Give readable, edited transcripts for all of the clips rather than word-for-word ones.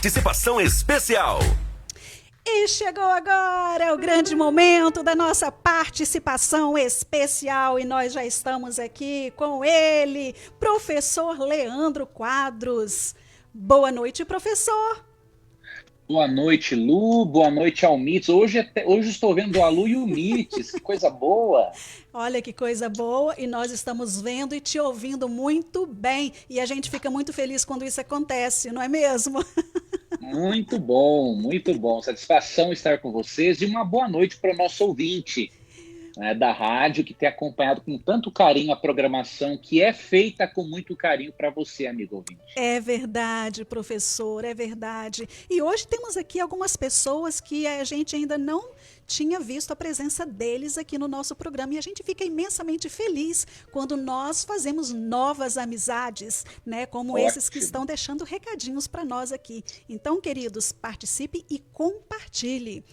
Participação especial. E chegou agora o grande momento da nossa participação especial e nós já estamos aqui com ele, professor Leandro Quadros. Boa noite, professor. Boa noite, Lu. Boa noite, Almites. Hoje estou vendo a Lu e o Mites. Que coisa boa. Olha que coisa boa, e nós estamos vendo e te ouvindo muito bem. E a gente fica muito feliz quando isso acontece, não é mesmo? Muito bom, muito bom. Satisfação estar com vocês e uma boa noite para o nosso ouvinte, né, da rádio, que tem acompanhado com tanto carinho a programação que é feita com muito carinho para você, amigo ouvinte. É verdade, professor, é verdade. E hoje temos aqui algumas pessoas que a gente ainda não tinha visto a presença deles aqui no nosso programa e a gente fica imensamente feliz quando nós fazemos novas amizades, né, como Ótimo. esses que estão deixando recadinhos para nós aqui. Então, queridos, participe e compartilhe.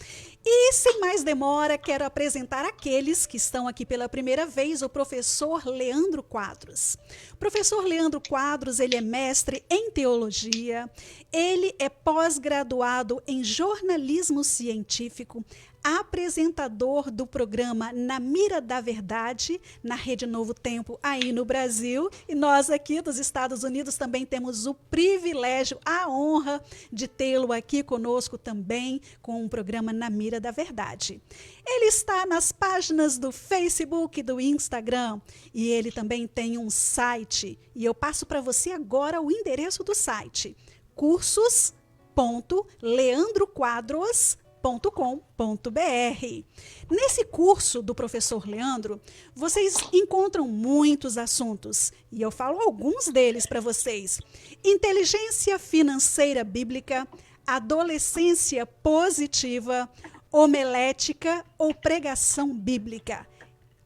E sem mais demora, quero apresentar aqueles que estão aqui pela primeira vez, o professor Leandro Quadros. O professor Leandro Quadros, ele é mestre em teologia, ele é pós-graduado em jornalismo científico, apresentador do programa Na Mira da Verdade, na Rede Novo Tempo, aí no Brasil. E nós aqui dos Estados Unidos também temos o privilégio, a honra de tê-lo aqui conosco também, com o programa Na Mira da Verdade. Ele está nas páginas do Facebook e do Instagram, e ele também tem um site. E eu passo para você agora o endereço do site, cursos.leandroquadros.com.br. Nesse curso do professor Leandro, vocês encontram muitos assuntos, e eu falo alguns deles para vocês. Inteligência financeira bíblica, adolescência positiva, homilética ou pregação bíblica.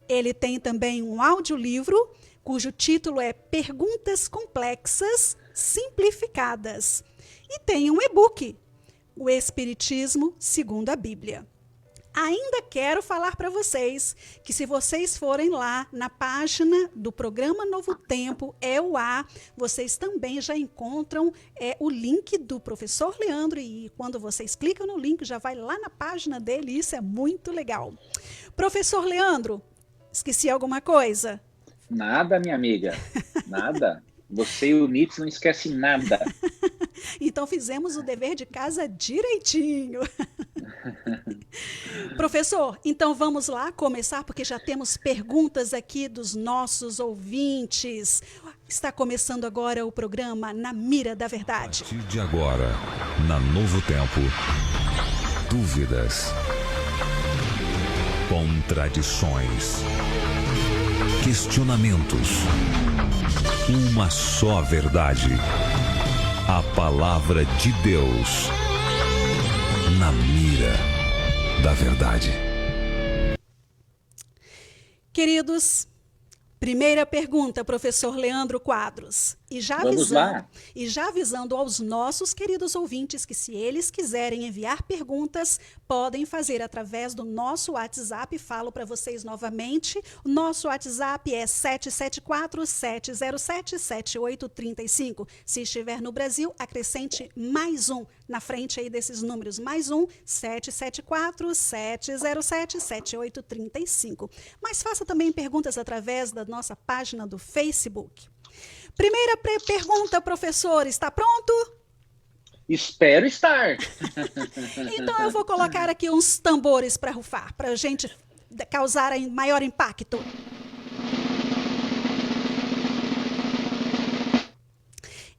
Ele tem também um audiolivro, cujo título é Perguntas Complexas Simplificadas. E tem um e-book, O Espiritismo segundo a Bíblia. Ainda quero falar para vocês que se vocês forem lá na página do programa Novo Tempo, EUA, vocês também já encontram o link do professor Leandro e quando vocês clicam no link já vai lá na página dele e isso é muito legal. Professor Leandro, esqueci alguma coisa? Nada, minha amiga, nada. Você e o Mites não esquecem nada. Então fizemos o dever de casa direitinho. Professor, então vamos lá começar, porque já temos perguntas aqui dos nossos ouvintes. Está começando agora o programa Na Mira da Verdade. A partir de agora, na Novo Tempo, dúvidas, contradições, questionamentos, uma só verdade. A palavra de Deus na mira da verdade. Queridos, primeira pergunta, professor Leandro Quadros. E já avisando aos nossos queridos ouvintes que se eles quiserem enviar perguntas, podem fazer através do nosso WhatsApp. Falo para vocês novamente. O nosso WhatsApp é 774-707-7835. Se estiver no Brasil, acrescente mais um na frente aí desses números. Mais um, 774-707-7835. Mas faça também perguntas através da nossa página do Facebook. Primeira pergunta, professor, está pronto? Espero estar. Então eu vou colocar aqui uns tambores para rufar, para a gente causar maior impacto.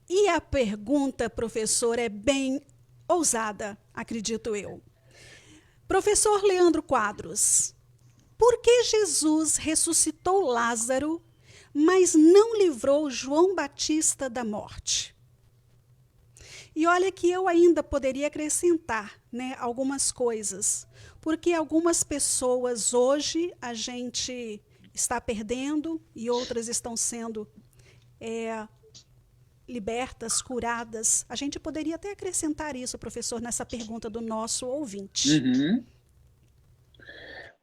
E a pergunta, professor, é bem ousada, acredito eu. Professor Leandro Quadros, por que Jesus ressuscitou Lázaro, mas não livrou João Batista da morte? E olha que eu ainda poderia acrescentar, né, algumas coisas, porque algumas pessoas hoje a gente está perdendo e outras estão sendo libertas, curadas. A gente poderia até acrescentar isso, professor, nessa pergunta do nosso ouvinte. Uhum.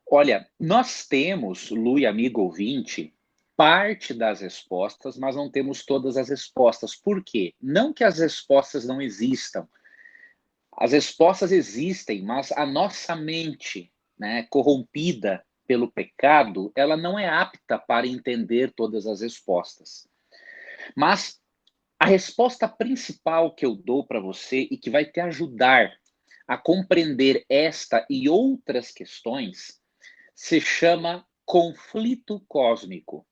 Olha, nós temos, Lu e amigo ouvinte, parte das respostas, mas não temos todas as respostas. Por quê? Não que as respostas não existam, As respostas existem, mas a nossa mente, né, corrompida pelo pecado, ela não é apta para entender todas as respostas. Mas a resposta principal que eu dou para você e que vai te ajudar a compreender esta e outras questões se chama conflito cósmico.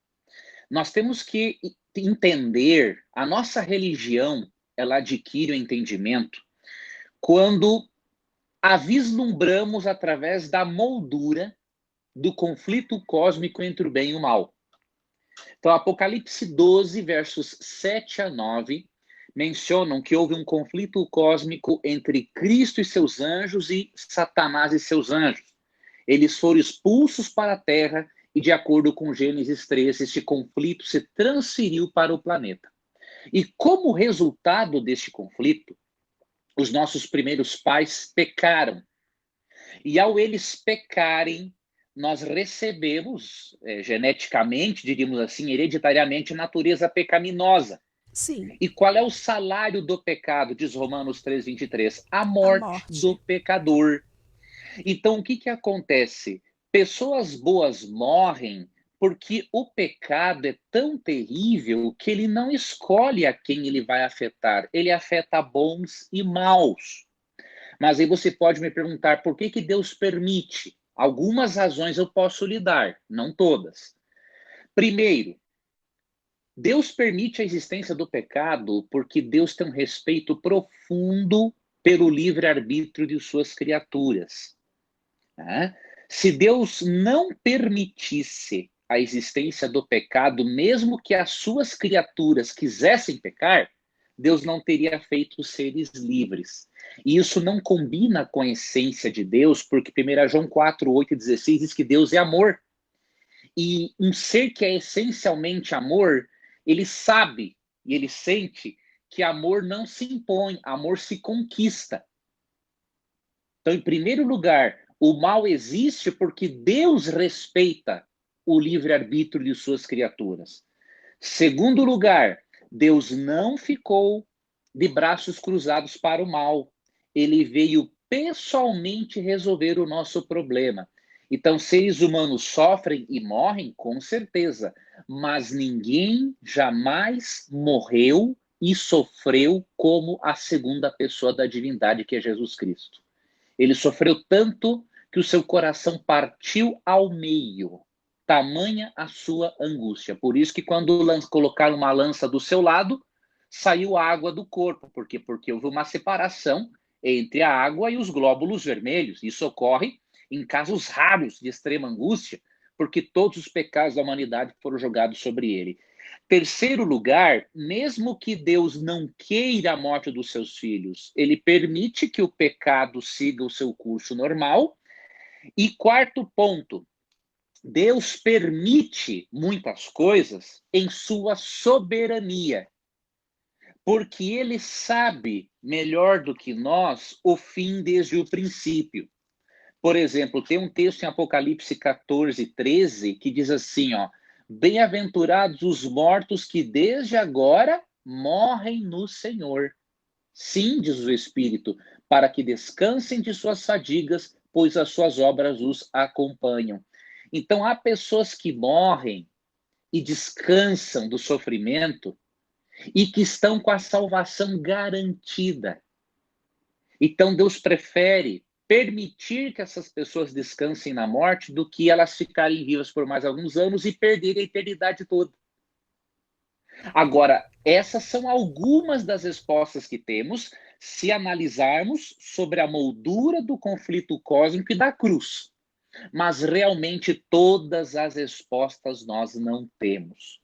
Nós temos que entender, a nossa religião, ela adquire o entendimento quando a vislumbramos através da moldura do conflito cósmico entre o bem e o mal. Então, Apocalipse 12, versos 7 a 9, mencionam que houve um conflito cósmico entre Cristo e seus anjos e Satanás e seus anjos. Eles foram expulsos para a terra e, de acordo com Gênesis 3, este conflito se transferiu para o planeta. E como resultado deste conflito, os nossos primeiros pais pecaram. E ao eles pecarem, nós recebemos, geneticamente, diríamos assim, hereditariamente, natureza pecaminosa. Sim. E qual é o salário do pecado, diz Romanos 3:23? A morte do pecador. Então, o que acontece? Pessoas boas morrem porque o pecado é tão terrível que ele não escolhe a quem ele vai afetar. Ele afeta bons e maus. Mas aí você pode me perguntar por que Deus permite? Algumas razões eu posso lhe dar, não todas. Primeiro, Deus permite a existência do pecado porque Deus tem um respeito profundo pelo livre-arbítrio de suas criaturas. Se Deus não permitisse a existência do pecado, mesmo que as suas criaturas quisessem pecar, Deus não teria feito os seres livres. E isso não combina com a essência de Deus, porque 1 João 4, 8 e 16 diz que Deus é amor. E um ser que é essencialmente amor, ele sabe e ele sente que amor não se impõe, amor se conquista. Então, em primeiro lugar, o mal existe porque Deus respeita o livre-arbítrio de suas criaturas. Segundo lugar, Deus não ficou de braços cruzados para o mal. Ele veio pessoalmente resolver o nosso problema. Então, seres humanos sofrem e morrem, com certeza, mas ninguém jamais morreu e sofreu como a segunda pessoa da divindade, que é Jesus Cristo. Ele sofreu tanto que o seu coração partiu ao meio. Tamanha a sua angústia. Por isso que quando colocaram uma lança do seu lado, saiu água do corpo. Por quê? Porque houve uma separação entre a água e os glóbulos vermelhos. Isso ocorre em casos raros de extrema angústia, porque todos os pecados da humanidade foram jogados sobre ele. Terceiro lugar, mesmo que Deus não queira a morte dos seus filhos, ele permite que o pecado siga o seu curso normal. E quarto ponto, Deus permite muitas coisas em sua soberania, porque ele sabe melhor do que nós o fim desde o princípio. Por exemplo, tem um texto em Apocalipse 14, 13, que diz assim, bem-aventurados os mortos que desde agora morrem no Senhor. Sim, diz o Espírito, para que descansem de suas fadigas, pois as suas obras os acompanham. Então, há pessoas que morrem e descansam do sofrimento e que estão com a salvação garantida. Então, Deus prefere permitir que essas pessoas descansem na morte do que elas ficarem vivas por mais alguns anos e perderem a eternidade toda. Agora, essas são algumas das respostas que temos se analisarmos sobre a moldura do conflito cósmico e da cruz. Mas realmente todas as respostas nós não temos.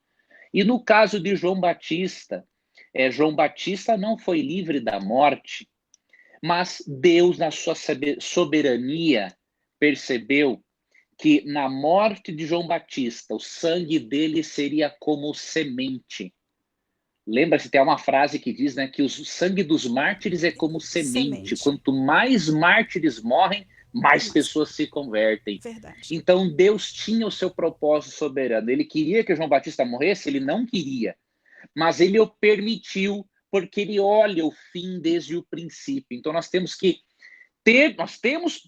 E no caso de João Batista, João Batista não foi livre da morte, mas Deus, na sua soberania, percebeu que na morte de João Batista, o sangue dele seria como semente. Lembra-se, tem uma frase que diz, que o sangue dos mártires é como semente. Quanto mais mártires morrem, mais pessoas se convertem. Verdade. Então, Deus tinha o seu propósito soberano. Ele queria que João Batista morresse? Ele não queria. Mas ele o permitiu porque ele olha o fim desde o princípio. Então nós temos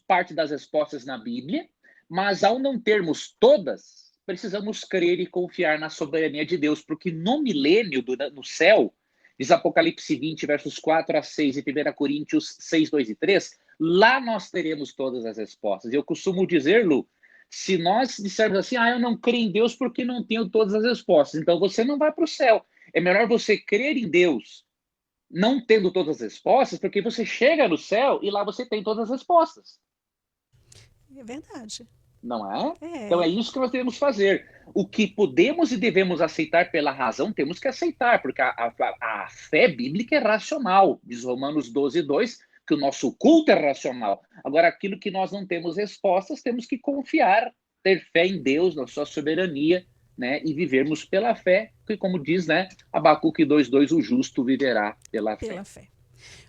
parte das respostas na Bíblia, mas ao não termos todas, precisamos crer e confiar na soberania de Deus, porque no milênio, no céu, diz Apocalipse 20, versos 4 a 6 e 1 Coríntios 6, 2 e 3, lá nós teremos todas as respostas. Eu costumo dizer, Lu, se nós dissermos assim, eu não creio em Deus porque não tenho todas as respostas, então você não vai para o céu. É melhor você crer em Deus, não tendo todas as respostas, porque você chega no céu e lá você tem todas as respostas. É verdade. Não é? É. Então é isso que nós devemos fazer. O que podemos e devemos aceitar pela razão, temos que aceitar, porque a fé bíblica é racional. Diz Romanos 12, 2, que o nosso culto é racional. Agora, aquilo que nós não temos respostas, temos que confiar, ter fé em Deus, na sua soberania, né, e vivermos pela fé, que como diz, né, Abacuque 2:2, o justo viverá pela fé.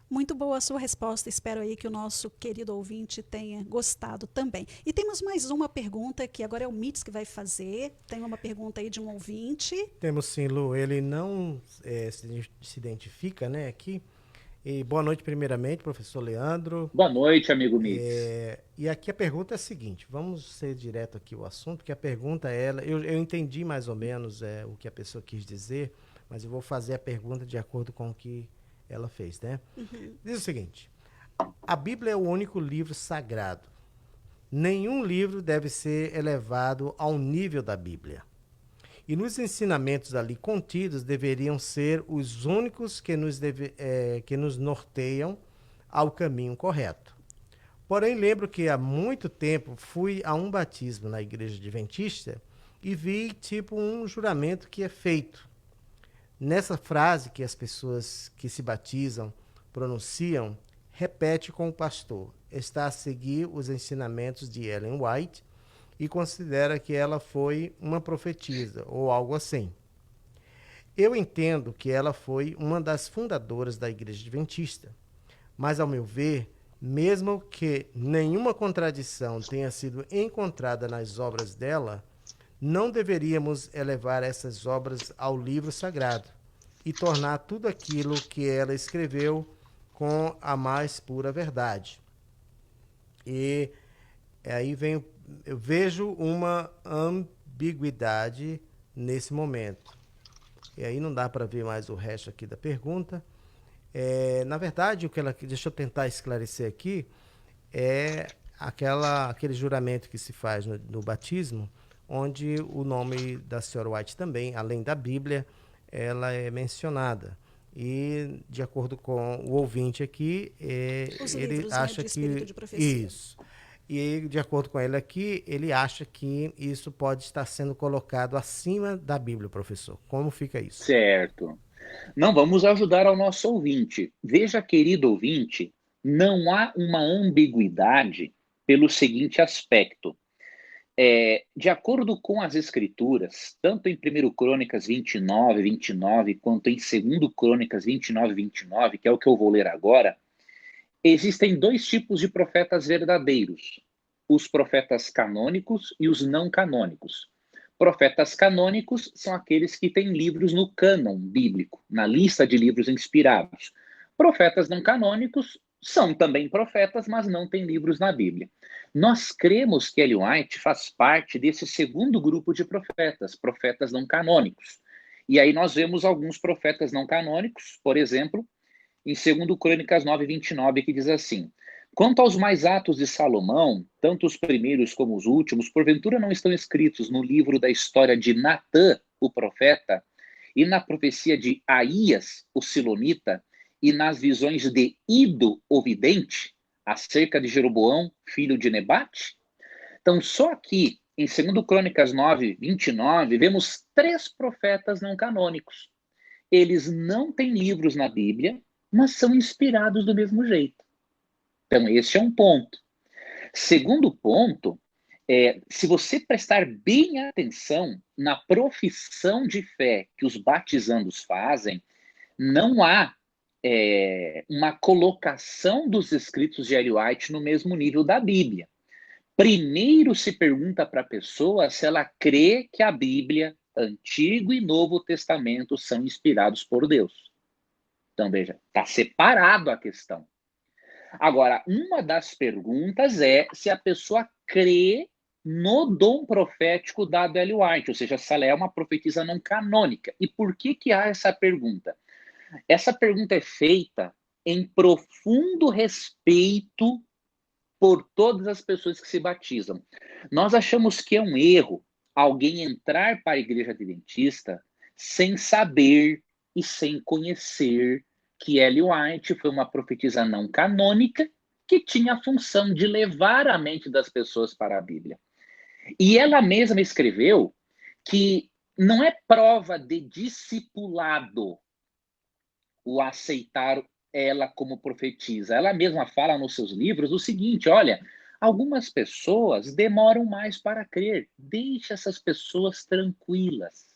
Muito boa a sua resposta, espero aí que o nosso querido ouvinte tenha gostado também. E temos mais uma pergunta, que agora é o Mitz que vai fazer, tem uma pergunta aí de um ouvinte. Temos sim, Lu, ele não se identifica, né, aqui. E boa noite primeiramente, professor Leandro. Boa noite, amigo Mitz. E aqui a pergunta é a seguinte, vamos ser direto aqui o assunto, porque a pergunta eu entendi mais ou menos o que a pessoa quis dizer, mas eu vou fazer a pergunta de acordo com o que ela fez, né? Uhum. Diz o seguinte, a Bíblia é o único livro sagrado. Nenhum livro deve ser elevado ao nível da Bíblia. E nos ensinamentos ali contidos deveriam ser os únicos que nos norteiam ao caminho correto. Porém, lembro que há muito tempo fui a um batismo na igreja adventista e vi tipo um juramento que é feito. Nessa frase que as pessoas que se batizam pronunciam, repete com o pastor. Está a seguir os ensinamentos de Ellen White e considera que ela foi uma profetisa ou algo assim. Eu entendo que ela foi uma das fundadoras da Igreja Adventista, mas ao meu ver, mesmo que nenhuma contradição tenha sido encontrada nas obras dela, não deveríamos elevar essas obras ao livro sagrado e tornar tudo aquilo que ela escreveu com a mais pura verdade. E aí eu vejo uma ambiguidade nesse momento. E aí não dá para ver mais o resto aqui da pergunta. Na verdade, deixa eu tentar esclarecer aqui, é aquele juramento que se faz no batismo, onde o nome da senhora White também, além da Bíblia, ela é mencionada. E, de acordo com o ouvinte aqui, ele acha que... Isso. E, de acordo com ele aqui, ele acha que isso pode estar sendo colocado acima da Bíblia, professor. Como fica isso? Certo. Não, vamos ajudar ao nosso ouvinte. Veja, querido ouvinte, não há uma ambiguidade pelo seguinte aspecto. De acordo com as Escrituras, tanto em 1 Crônicas 29, 29, quanto em 2 Crônicas 29, 29, que é o que eu vou ler agora, existem dois tipos de profetas verdadeiros, os profetas canônicos e os não canônicos. Profetas canônicos são aqueles que têm livros no cânon bíblico, na lista de livros inspirados. Profetas não canônicos são também profetas, mas não têm livros na Bíblia. Nós cremos que Ellen White faz parte desse segundo grupo de profetas, profetas não canônicos. E aí nós vemos alguns profetas não canônicos, por exemplo, em 2 Crônicas 9, 29, que diz assim: quanto aos mais atos de Salomão, tanto os primeiros como os últimos, porventura não estão escritos no livro da história de Natã, o profeta, e na profecia de Aías, o silonita, e nas visões de Ido, o vidente, acerca de Jeroboão, filho de Nebate? Então, só aqui, em 2 Crônicas 9, 29, vemos 3 profetas não canônicos. Eles não têm livros na Bíblia, mas são inspirados do mesmo jeito. Então, esse é um ponto. Segundo ponto, se você prestar bem atenção na profissão de fé que os batizandos fazem, não há uma colocação dos escritos de Ellen White no mesmo nível da Bíblia. Primeiro se pergunta para a pessoa se ela crê que a Bíblia, Antigo e Novo Testamento, são inspirados por Deus. Então, veja, está separado a questão. Agora, uma das perguntas é se a pessoa crê no dom profético dado a Ellen White, ou seja, se ela é uma profetisa não canônica. E por que há essa pergunta? Essa pergunta é feita em profundo respeito por todas as pessoas que se batizam. Nós achamos que é um erro alguém entrar para a igreja adventista sem saber e sem conhecer que Ellen White foi uma profetisa não canônica que tinha a função de levar a mente das pessoas para a Bíblia. E ela mesma escreveu que não é prova de discipulado o aceitar ela como profetisa. Ela mesma fala nos seus livros o seguinte, olha, algumas pessoas demoram mais para crer. Deixe essas pessoas tranquilas.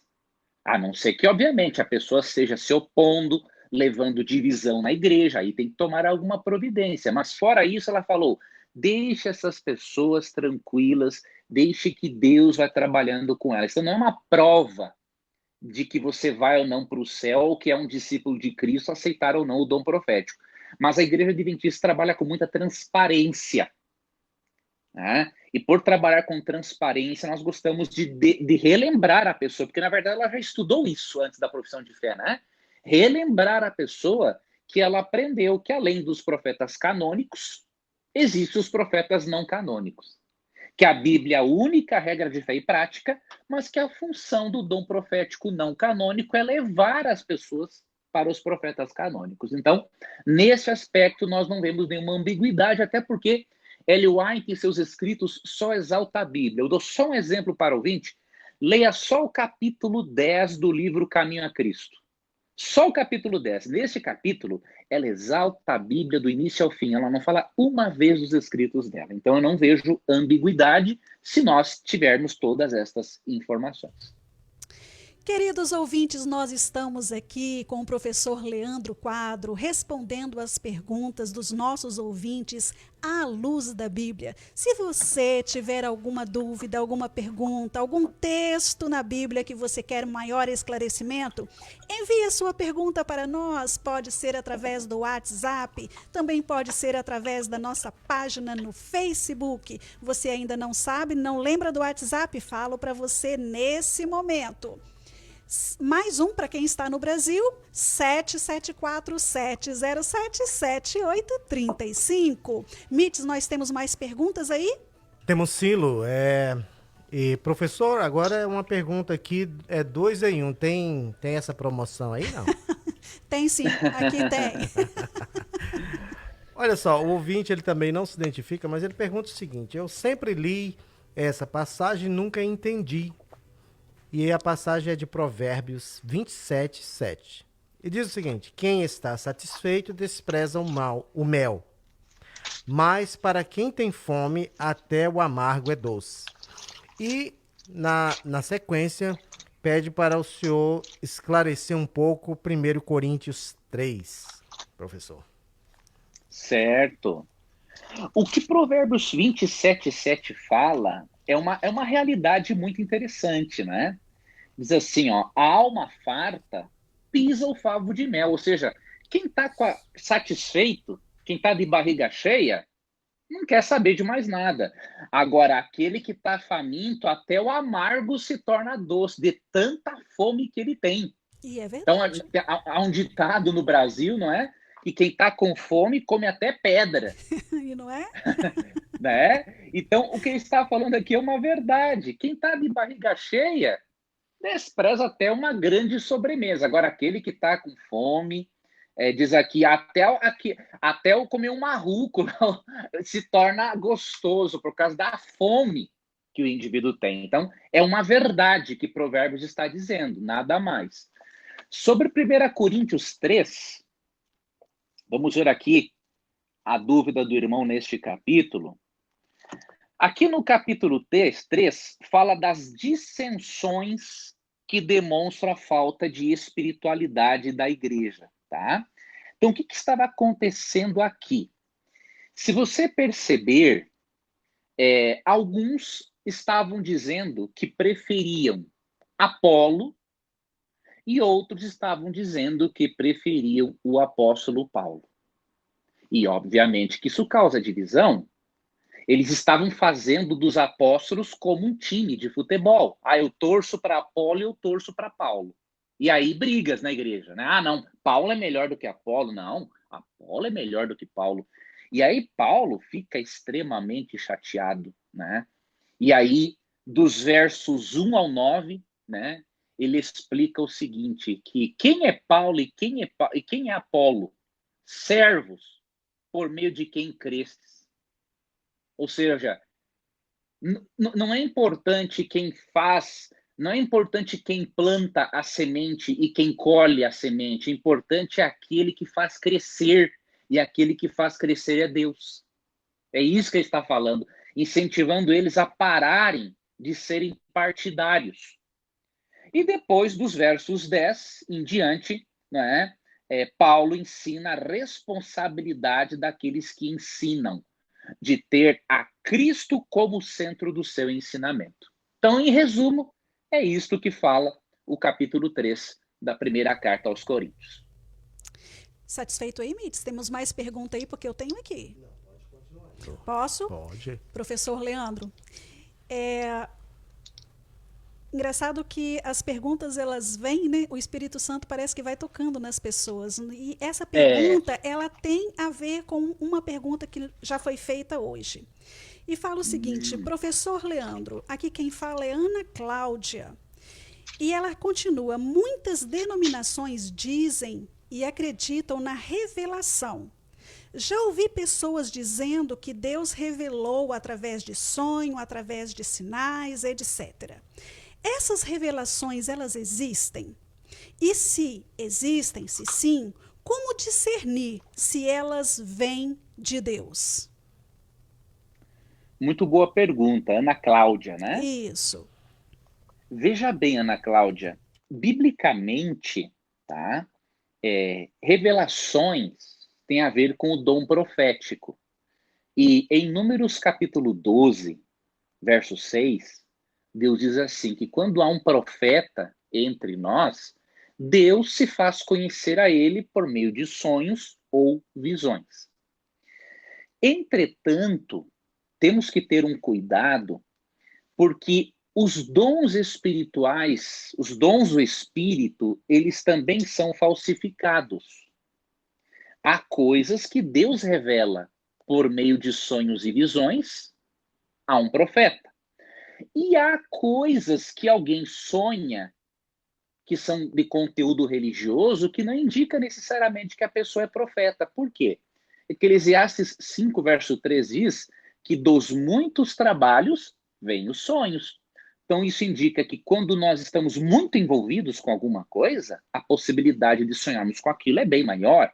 A não ser que, obviamente, a pessoa esteja se opondo, levando divisão na igreja, aí tem que tomar alguma providência. Mas fora isso, ela falou, deixe essas pessoas tranquilas, deixe que Deus vai trabalhando com elas. Então não é uma prova de que você vai ou não para o céu, ou que é um discípulo de Cristo, aceitar ou não o dom profético. Mas a igreja adventista trabalha com muita transparência. Né? E por trabalhar com transparência, nós gostamos de relembrar a pessoa, porque na verdade ela já estudou isso antes da profissão de fé, né? Relembrar a pessoa que ela aprendeu que além dos profetas canônicos, existem os profetas não canônicos. Que a Bíblia é a única regra de fé e prática, mas que a função do dom profético não canônico é levar as pessoas para os profetas canônicos. Então, nesse aspecto, nós não vemos nenhuma ambiguidade, até porque Ellen White, em seus escritos, só exalta a Bíblia. Eu dou só um exemplo para o ouvinte. Leia só o capítulo 10 do livro Caminho a Cristo. Só o capítulo 10. Nesse capítulo, ela exalta a Bíblia do início ao fim. Ela não fala uma vez dos escritos dela. Então, eu não vejo ambiguidade se nós tivermos todas estas informações. Queridos ouvintes, nós estamos aqui com o professor Leandro Quadro respondendo as perguntas dos nossos ouvintes à luz da Bíblia. Se você tiver alguma dúvida, alguma pergunta, algum texto na Bíblia que você quer maior esclarecimento, envie a sua pergunta para nós. Pode ser através do WhatsApp, também pode ser através da nossa página no Facebook. Você ainda não sabe, não lembra do WhatsApp? Falo para você nesse momento. Mais um para quem está no Brasil, 774-707-7835. Mites, nós temos mais perguntas aí? Temos sim, Lu. E professor, agora é uma pergunta aqui, 2 em 1. Tem essa promoção aí, não? Tem sim, aqui tem. Olha só, o ouvinte ele também não se identifica, mas ele pergunta o seguinte, eu sempre li essa passagem e nunca entendi. E a passagem é de Provérbios 27, 7. E diz o seguinte, quem está satisfeito despreza o mel, mas para quem tem fome até o amargo é doce. E na sequência pede para o senhor esclarecer um pouco 1 Coríntios 3, professor. Certo. O que Provérbios 27, 7 fala é uma realidade muito interessante, né? Diz assim, ó, a alma farta pisa o favo de mel, ou seja, quem está satisfeito, quem está de barriga cheia, não quer saber de mais nada. Agora, aquele que está faminto, até o amargo se torna doce, de tanta fome que ele tem. E é verdade. Então, há um ditado no Brasil, não é? Que quem está com fome come até pedra. E não é? Né? Então, o que ele está falando aqui é uma verdade. Quem está de barriga cheia, despreza até uma grande sobremesa. Agora, aquele que está com fome, diz aqui, até o comer uma rúcula se torna gostoso por causa da fome que o indivíduo tem. Então, é uma verdade que Provérbios está dizendo, nada mais. Sobre 1 Coríntios 3, vamos ver aqui a dúvida do irmão neste capítulo. Aqui no capítulo 3 fala das dissensões que demonstram a falta de espiritualidade da igreja, tá? Então, o que estava acontecendo aqui? Se você perceber, alguns estavam dizendo que preferiam Apolo e outros estavam dizendo que preferiam o apóstolo Paulo. E, obviamente, que isso causa divisão. Eles estavam fazendo dos apóstolos como um time de futebol. Ah, eu torço para Apolo e eu torço para Paulo. E aí brigas na igreja, né? Ah, não, Paulo é melhor do que Apolo. Não, Apolo é melhor do que Paulo. E aí Paulo fica extremamente chateado, né? E aí, dos versos 1 ao 9, né, ele explica o seguinte, que quem é Paulo e quem é Apolo? Servos, por meio de quem crestes. Ou seja, não é importante quem faz, não é importante quem planta a semente e quem colhe a semente. O importante é aquele que faz crescer, e aquele que faz crescer é Deus. É isso que ele está falando, incentivando eles a pararem de serem partidários. E depois dos versos 10 em diante, né, Paulo ensina a responsabilidade daqueles que ensinam, de ter a Cristo como centro do seu ensinamento. Então, em resumo, é isto que fala o capítulo 3 da primeira carta aos Coríntios. Satisfeito aí, Mites? Temos mais pergunta aí, porque eu tenho aqui. Não, pode continuar. Posso? Pode. Professor Leandro, engraçado que as perguntas, elas vêm, né? O Espírito Santo parece que vai tocando nas pessoas. E essa pergunta, ela tem a ver com uma pergunta que já foi feita hoje. E fala o seguinte, professor Leandro, aqui quem fala é Ana Cláudia. E ela continua, muitas denominações dizem e acreditam na revelação. Já ouvi pessoas dizendo que Deus revelou através de sonho, através de sinais, etc. Essas revelações, elas existem? E se existem, se sim, como discernir se elas vêm de Deus? Muito boa pergunta, Ana Cláudia, né? Isso. Veja bem, Ana Cláudia, biblicamente, tá? Revelações têm a ver com o dom profético. E em Números capítulo 12, verso 6, Deus diz assim, que quando há um profeta entre nós, Deus se faz conhecer a ele por meio de sonhos ou visões. Entretanto, temos que ter um cuidado, porque os dons espirituais, os dons do Espírito, eles também são falsificados. Há coisas que Deus revela por meio de sonhos e visões a um profeta. E há coisas que alguém sonha, que são de conteúdo religioso, que não indica necessariamente que a pessoa é profeta. Por quê? Eclesiastes 5, verso 3 diz que dos muitos trabalhos vêm os sonhos. Então, isso indica que quando nós estamos muito envolvidos com alguma coisa, a possibilidade de sonharmos com aquilo é bem maior.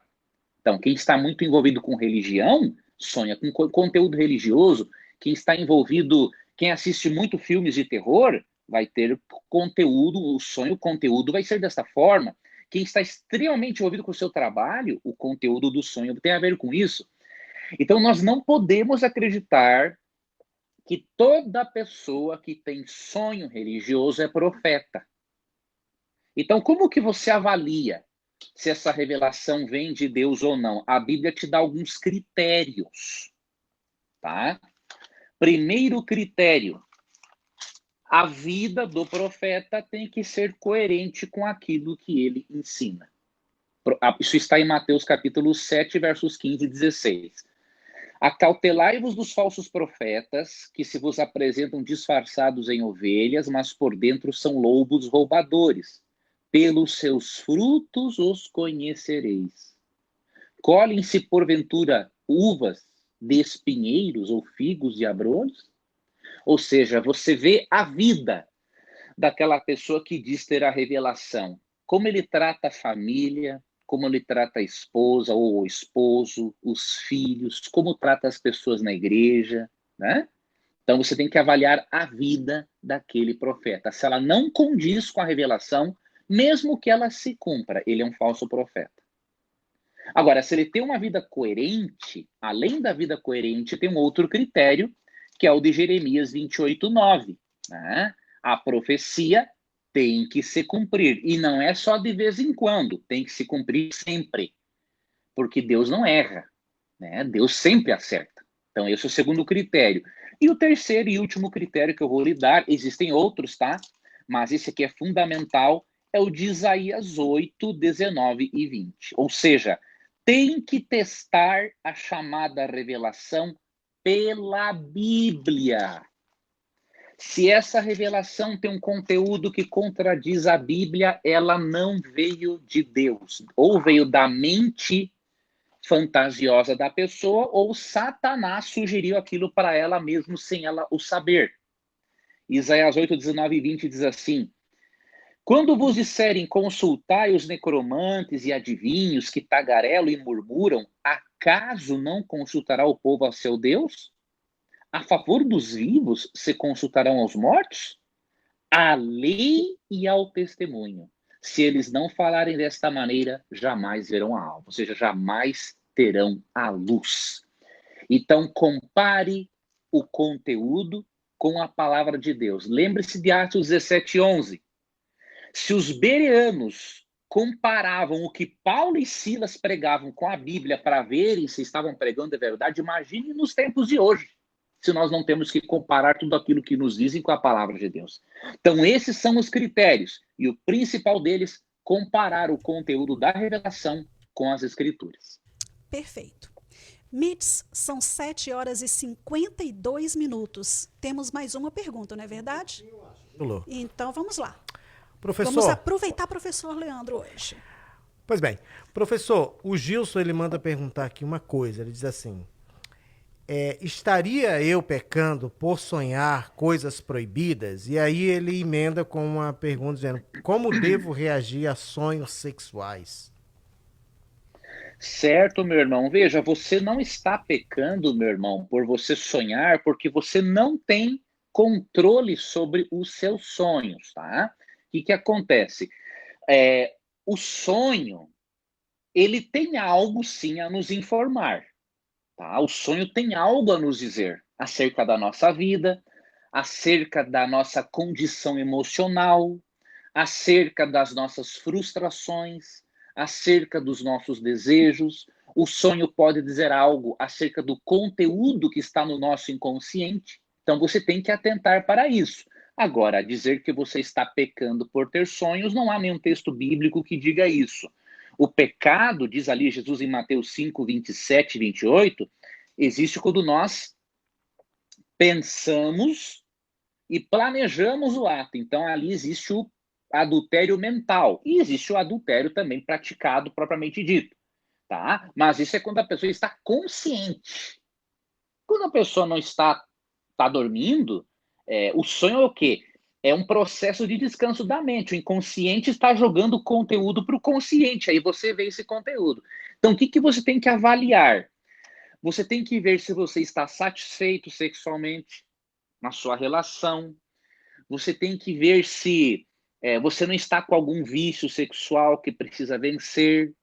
Então, quem está muito envolvido com religião, sonha com conteúdo religioso. Quem está envolvido, quem assiste muito filmes de terror, vai ter conteúdo, o sonho, o conteúdo vai ser dessa forma. Quem está extremamente envolvido com o seu trabalho, o conteúdo do sonho tem a ver com isso. Então, nós não podemos acreditar que toda pessoa que tem sonho religioso é profeta. Então, como que você avalia se essa revelação vem de Deus ou não? A Bíblia te dá alguns critérios, tá? Primeiro critério, a vida do profeta tem que ser coerente com aquilo que ele ensina. Isso está em Mateus capítulo 7, versos 15 e 16. Acautelai-vos dos falsos profetas, que se vos apresentam disfarçados em ovelhas, mas por dentro são lobos roubadores. Pelos seus frutos os conhecereis. Colhem-se, porventura, uvas de espinheiros ou figos de abrolhos? Ou seja, você vê a vida daquela pessoa que diz ter a revelação. Como ele trata a família, como ele trata a esposa ou o esposo, os filhos, como trata as pessoas na igreja, né? Então você tem que avaliar a vida daquele profeta. Se ela não condiz com a revelação, mesmo que ela se cumpra, ele é um falso profeta. Agora, se ele tem uma vida coerente, além da vida coerente, tem um outro critério, que é o de Jeremias 28:9, né? A profecia tem que se cumprir. E não é só de vez em quando, tem que se cumprir sempre. Porque Deus não erra, né? Deus sempre acerta. Então, esse é o segundo critério. E o terceiro e último critério que eu vou lhe dar, existem outros, tá? Mas esse aqui é fundamental, é o de Isaías 8, 19 e 20. Ou seja, tem que testar a chamada revelação pela Bíblia. Se essa revelação tem um conteúdo que contradiz a Bíblia, ela não veio de Deus, ou veio da mente fantasiosa da pessoa, ou Satanás sugeriu aquilo para ela mesmo sem ela o saber. Isaías 8, 19 e 20 diz assim: quando vos disserem consultai os necromantes e adivinhos que tagarelam e murmuram, acaso não consultará o povo a seu Deus? A favor dos vivos se consultarão aos mortos? À lei e ao testemunho. Se eles não falarem desta maneira, jamais verão a alva, ou seja, jamais terão a luz. Então, compare o conteúdo com a palavra de Deus. Lembre-se de Atos 17, 11. Se os bereanos comparavam o que Paulo e Silas pregavam com a Bíblia para verem se estavam pregando a verdade, imagine nos tempos de hoje, se nós não temos que comparar tudo aquilo que nos dizem com a palavra de Deus. Então, esses são os critérios, e o principal deles, comparar o conteúdo da revelação com as Escrituras. Perfeito. Mitz, são 7 horas e 52 minutos. Temos mais uma pergunta, não é verdade? Então, vamos lá. Professor, vamos aproveitar professor Leandro hoje. Pois bem, professor, o Gilson ele manda perguntar aqui uma coisa, ele diz assim: estaria eu pecando por sonhar coisas proibidas? E aí ele emenda com uma pergunta dizendo: como devo reagir a sonhos sexuais? Certo, meu irmão. Veja, você não está pecando, meu irmão, por você sonhar, porque você não tem controle sobre os seus sonhos, tá? O que acontece? O sonho, ele tem algo sim a nos informar, tá? O sonho tem algo a nos dizer acerca da nossa vida, acerca da nossa condição emocional, acerca das nossas frustrações, acerca dos nossos desejos. O sonho pode dizer algo acerca do conteúdo que está no nosso inconsciente. Então você tem que atentar para isso. Agora, dizer que você está pecando por ter sonhos, não há nenhum texto bíblico que diga isso. O pecado, diz ali Jesus em Mateus 5, 27 e 28, existe quando nós pensamos e planejamos o ato. Então, ali existe o adultério mental. E existe o adultério também praticado, propriamente dito. Tá? Mas isso é quando a pessoa está consciente. Quando a pessoa não está dormindo, o sonho é o quê? É um processo de descanso da mente. O inconsciente está jogando conteúdo para o consciente. Aí você vê esse conteúdo. Então, o que você tem que avaliar? Você tem que ver se você está satisfeito sexualmente na sua relação. Você tem que ver se você não está com algum vício sexual que precisa vencer.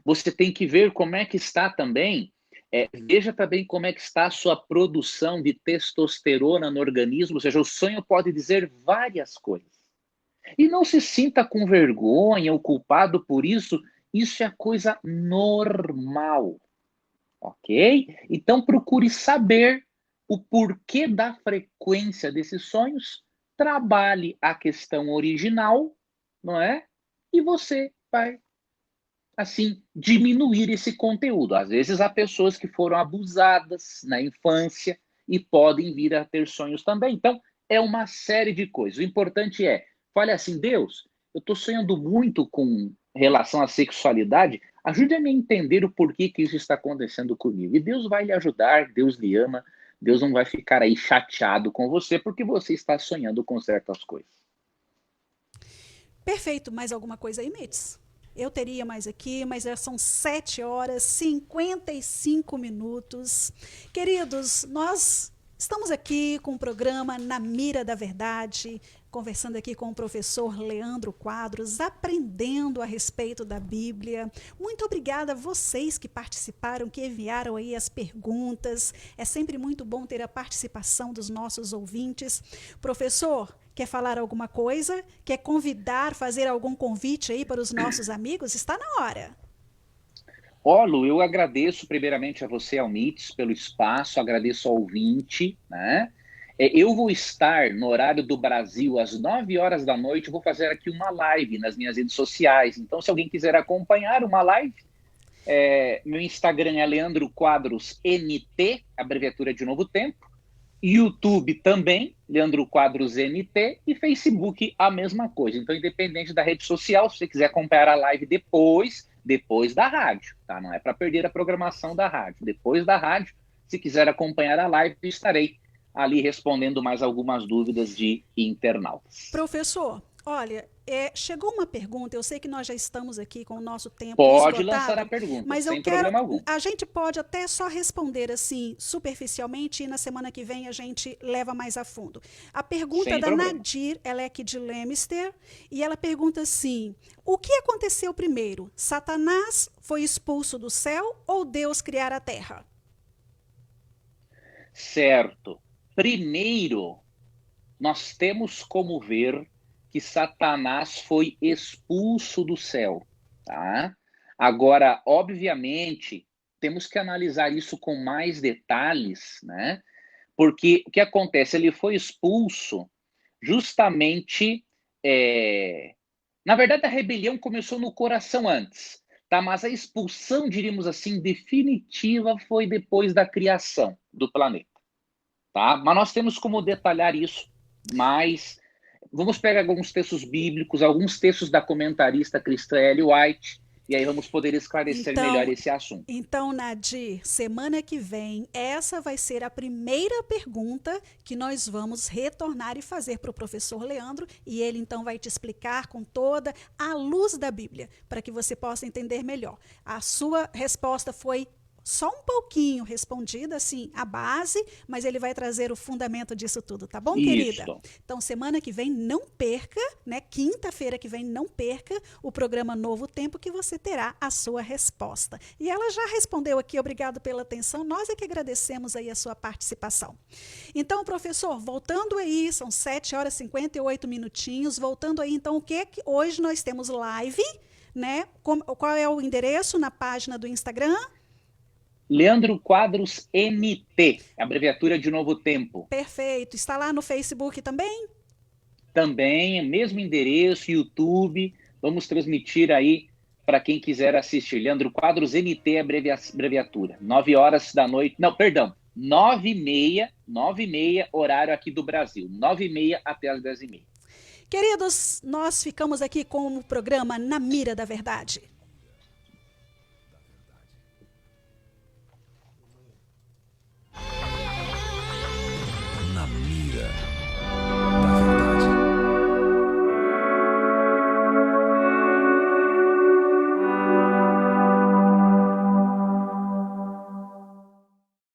Você tem que ver como é que está também. Veja também como é que está a sua produção de testosterona no organismo, ou seja, o sonho pode dizer várias coisas. E não se sinta com vergonha ou culpado por isso, isso é coisa normal, ok? Então procure saber o porquê da frequência desses sonhos, trabalhe a questão original, não é? E você vai assim, diminuir esse conteúdo. Às vezes há pessoas que foram abusadas na infância e podem vir a ter sonhos também. Então, é uma série de coisas. O importante fale assim: Deus, eu estou sonhando muito com relação à sexualidade, ajude-me a entender o porquê que isso está acontecendo comigo. E Deus vai lhe ajudar, Deus lhe ama, Deus não vai ficar aí chateado com você porque você está sonhando com certas coisas. Perfeito. Mais alguma coisa aí, Mitz? Eu teria mais aqui, mas já são 7 horas e 55 minutos. Queridos, nós estamos aqui com o programa Na Mira da Verdade, conversando aqui com o professor Leandro Quadros, aprendendo a respeito da Bíblia. Muito obrigada a vocês que participaram, que enviaram aí as perguntas. É sempre muito bom ter a participação dos nossos ouvintes. Professor, quer falar alguma coisa? Quer convidar, fazer algum convite aí para os nossos amigos? Está na hora. Ó, Lu, eu agradeço primeiramente a você, Almites, pelo espaço, agradeço ao ouvinte, né? Eu vou estar no horário do Brasil às 9 horas da noite, vou fazer aqui uma live nas minhas redes sociais. Então, se alguém quiser acompanhar uma live, meu Instagram é Leandro Quadros NT, abreviatura de Novo Tempo. YouTube também, Leandro Quadros NT, e Facebook a mesma coisa. Então, independente da rede social, se você quiser acompanhar a live depois da rádio, tá? Não é para perder a programação da rádio. Depois da rádio, se quiser acompanhar a live, estarei ali respondendo mais algumas dúvidas de internautas. Professor, olha, chegou uma pergunta, eu sei que nós já estamos aqui com o nosso tempo Pode esgotado, lançar a pergunta, mas sem eu quero, problema algum. a gente pode até só responder assim, superficialmente, e na semana que vem a gente leva mais a fundo. A pergunta Sem da problema. Nadir, ela é aqui de Leominster, e ela pergunta assim, o que aconteceu primeiro? Satanás foi expulso do céu ou Deus criar a terra? Certo. Primeiro, nós temos como ver que Satanás foi expulso do céu, tá? Agora, obviamente, temos que analisar isso com mais detalhes, né? Porque o que acontece? Ele foi expulso justamente... Na verdade, a rebelião começou no coração antes, tá? Mas a expulsão, diríamos assim, definitiva foi depois da criação do planeta. Tá? Mas nós temos como detalhar isso, mas vamos pegar alguns textos bíblicos, alguns textos da comentarista cristã Ellen White, e aí vamos poder esclarecer melhor esse assunto. Então, Nadir, semana que vem, essa vai ser a primeira pergunta que nós vamos retornar e fazer para o professor Leandro, e ele então vai te explicar com toda a luz da Bíblia, para que você possa entender melhor. A sua resposta foi só um pouquinho respondida, assim, a base, mas ele vai trazer o fundamento disso tudo, tá bom, querida? Então, semana que vem, não perca, né? Quinta-feira que vem, não perca o programa Novo Tempo, que você terá a sua resposta. E ela já respondeu aqui, obrigado pela atenção, nós é que agradecemos aí a sua participação. Então, professor, voltando aí, são 7 horas e 58 minutinhos, voltando aí, então, o que hoje nós temos live, né? Qual é o endereço na página do Instagram? Leandro Quadros NT, abreviatura de Novo Tempo. Perfeito. Está lá no Facebook também? Também, mesmo endereço, YouTube. Vamos transmitir aí para quem quiser assistir. Leandro Quadros NT, abreviatura. 9 horas da noite. Não, perdão. 9h30, horário aqui do Brasil. 9h30 até as 10h30. Queridos, nós ficamos aqui com o programa Na Mira da Verdade.